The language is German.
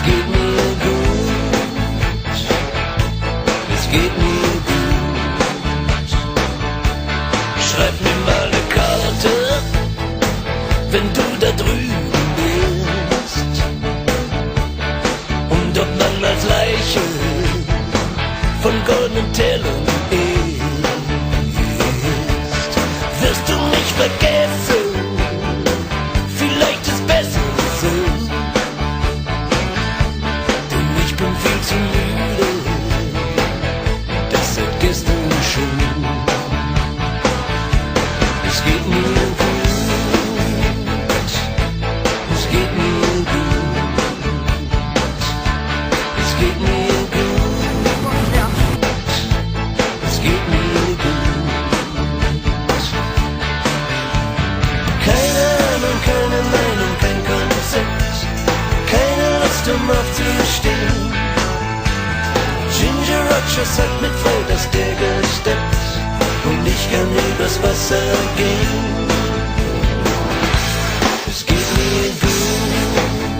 geht mir gut, es geht mir gut. Schreib mir mal eine Karte, wenn du da drüben bist, und ob man als Leiche von goldenen Tellern isst. Wirst du mich vergessen? Vielleicht ist besser so, denn ich bin viel zu müde, das seit gestern schon. Es geht mir gut, es geht mir gut, es geht mir gut, es geht mir gut. Keine Ahnung, keine Meinung, kein Konzept, keine Lust, aufzustehen. Ginger Rogers hat mit Fred Astaire gesteppt und ich kann übers Wasser gehen. Es geht mir gut.